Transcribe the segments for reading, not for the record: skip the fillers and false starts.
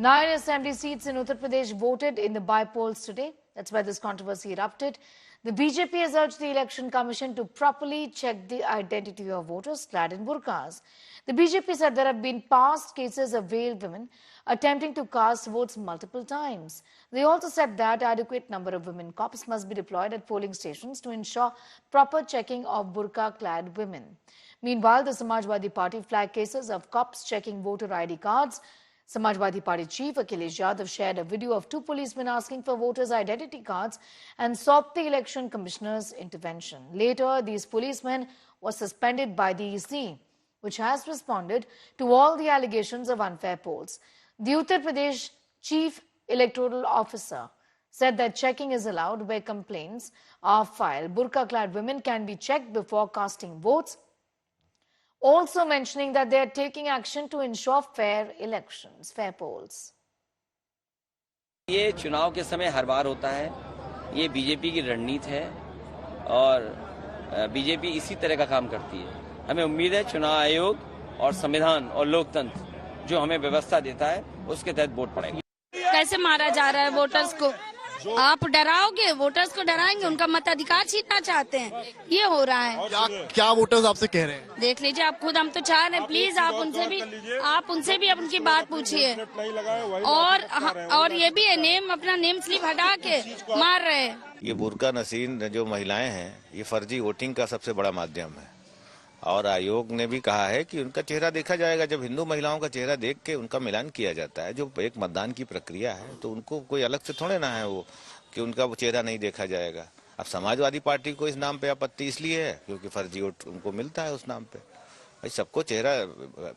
9 assembly seats in Uttar Pradesh voted in the by-polls today. That's why this controversy erupted. The BJP has urged the Election Commission to properly check the identity of voters clad in burqas. The BJP said there have been past cases of veiled women attempting to cast votes multiple times. They also said that adequate number of women cops must be deployed at polling stations to ensure proper checking of burqa-clad women. Meanwhile, the Samajwadi Party flagged cases of cops checking voter ID cards. Samajwadi Party chief Akhilesh Yadav shared a video of two policemen asking for voters' identity cards and sought the election commissioner's intervention. Later, these policemen were suspended by the EC, which has responded to all the allegations of unfair polls. The Uttar Pradesh chief electoral officer said that checking is allowed where complaints are filed. Burqa-clad women can be checked before casting votes, also mentioning that they are taking action to ensure fair elections, fair polls. ये चुनाव के समय हर बार होता है, ये BJP की रणनीति है और बीजेपी इसी तरह का काम करती है। हमें उम्मीद है चुनाव आयोग और संविधान और लोकतंत्र जो हमें व्यवस्था देता है उसके तहत वोट पड़ेंगे। कैसे मारा जा रहा है वोटर्स को? आप डराओगे, वोटर्स को डराएंगे, उनका मताधिकार छीनना चाहते हैं, ये हो रहा है। क्या वोटर्स आपसे कह रहे हैं? देख लीजिए आप खुद, हम तो चाह रहे हैं, प्लीज आप उनसे भी उनकी बात पूछिए। और ये भी है, अपना नेम स्लिप हटा के मार रहे हैं। ये बुर्का नसीन जो महिलाएं हैं, ये फर्जी वोटिंग का सबसे बड़ा माध्यम है और आयोग ने भी कहा है कि उनका चेहरा देखा जाएगा। जब हिंदू महिलाओं का चेहरा देख के उनका मिलान किया जाता है, जो एक मतदान की प्रक्रिया है, तो उनको कोई अलग से थोड़े ना है वो कि उनका वो चेहरा नहीं देखा जाएगा। अब समाजवादी पार्टी को इस नाम पे आपत्ति इसलिए है क्योंकि फर्जी वोट उनको मिलता है उस नाम पे। भाई सबको चेहरा,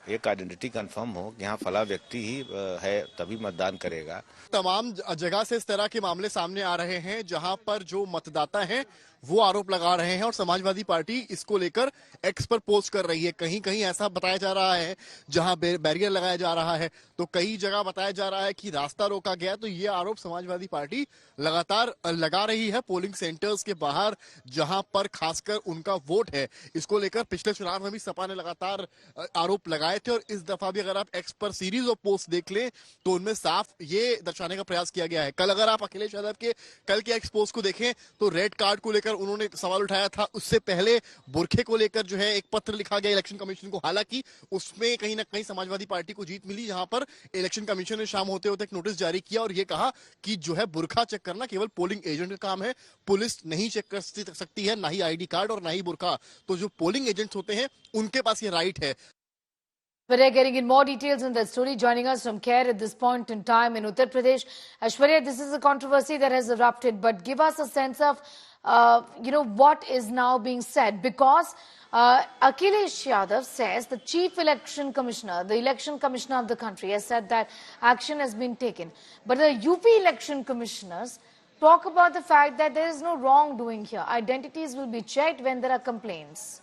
एक आइडेंटिटी कंफर्म हो कि यहाँ फला व्यक्ति ही है तभी मतदान करेगा। तमाम जगह से इस तरह के मामले सामने आ रहे हैं जहां पर जो मतदाता हैं वो आरोप लगा रहे हैं और समाजवादी पार्टी इसको लेकर एक्स पर पोस्ट कर रही है। कहीं कहीं ऐसा बताया जा रहा है जहां बैरियर लगाया जा रहा है, तो कई जगह बताया जा रहा है कि रास्ता रोका गया। तो ये आरोप समाजवादी पार्टी लगातार लगा रही है पोलिंग सेंटर्स के बाहर जहां पर खासकर उनका वोट है। इसको लेकर पिछले चुनाव में भी सपा ने लगातार आरोप लगाए थे और इस दफा भी अगर आप एक्स पर सीरीज ऑफ पोस्ट देख लें तो उनमें साफ ये दर्शाने का प्रयास किया गया है। कल अगर आप अखिलेश यादव के कल के एक्स पोस्ट को देखें तो रेड कार्ड को लेकर उन्होंने सवाल उठाया था। उससे पहले बुरखे को लेकर जो है एक पत्र लिखा गया इलेक्शन कमीशन को, हालांकि उसमें कहीं ना कहीं समाजवादी पार्टी को जीत मिली, जहां पर इलेक्शन कमीशन ने शाम होते होते एक नोटिस जारी किया और ये कहा कि जो है बुरखा चेक करना केवल पोलिंग एजेंट का काम है, पुलिस नहीं चेक कर सकती है, ना ही आईडी कार्ड और ना ही बुरखा। तो जो पोलिंग एजेंट्स होते हैं उनके पास ये राइट है। We're getting in more details in that story. Joining us from Khair at this point in time in Uttar Pradesh. Aishwarya, this is a controversy that has erupted, but give us a sense of, what is now being said. Because Akhilesh Yadav says the chief election commissioner, the election commissioner of the country, has said that action has been taken. But the UP election commissioners talk about the fact that there is no wrongdoing here. Identities will be checked when there are complaints.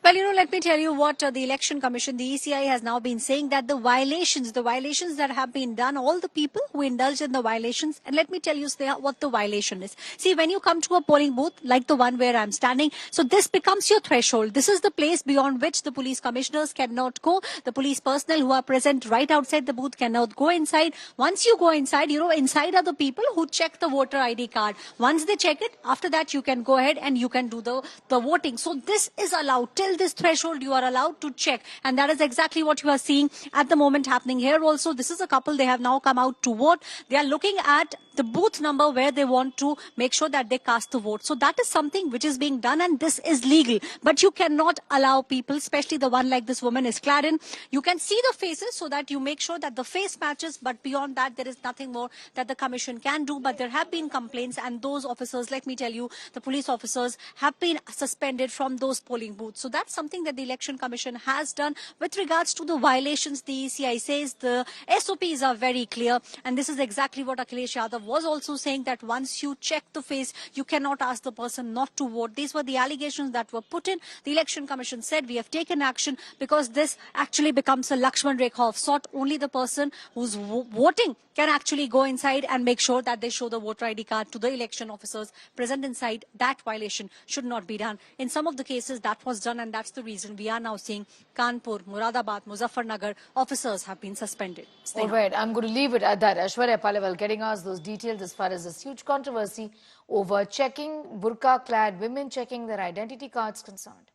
Well, let me tell you what the Election Commission, the ECI, has now been saying, that the violations that have been done, all the people who indulge in the violations, and let me tell you what the violation is. See, when you come to a polling booth, like the one where I'm standing, so this becomes your threshold. This is the place beyond which the police commissioners cannot go. The police personnel who are present right outside the booth cannot go inside. Once you go inside, inside are the people who check the voter ID card. Once they check it, after that you can go ahead and you can do the voting. So this is allowed. Till this threshold you are allowed to check, and that is exactly what you are seeing at the moment happening here also. This is a couple, they have now come out to vote. They are looking at the booth number where they want to make sure that they cast the vote. So that is something which is being done, and this is legal. But you cannot allow people, especially the one like this woman is clad in, you can see the faces so that you make sure that the face matches, but beyond that there is nothing more that the commission can do. But there have been complaints, and those officers, let me tell you, the police officers have been suspended from those polling booths. So that's something that the Election Commission has done. With regards to the violations, the ECI says the SOPs are very clear, and this is exactly what Akhilesh Yadav was also saying, that once you check the face, you cannot ask the person not to vote. These were the allegations that were put in. The Election Commission said, we have taken action because this actually becomes a Lakshman Rekha of sort. Only the person who's voting can actually go inside and make sure that they show the voter ID card to the election officers present inside. That violation should not be done. In some of the cases that was done, and and that's the reason we are now seeing Kanpur, Muradabad, Muzaffarnagar officers have been suspended. Sneha. All right, I'm going to leave it at that. Aishwarya Paliwal getting us those details as far as this huge controversy over checking burqa-clad women checking their identity cards concerned.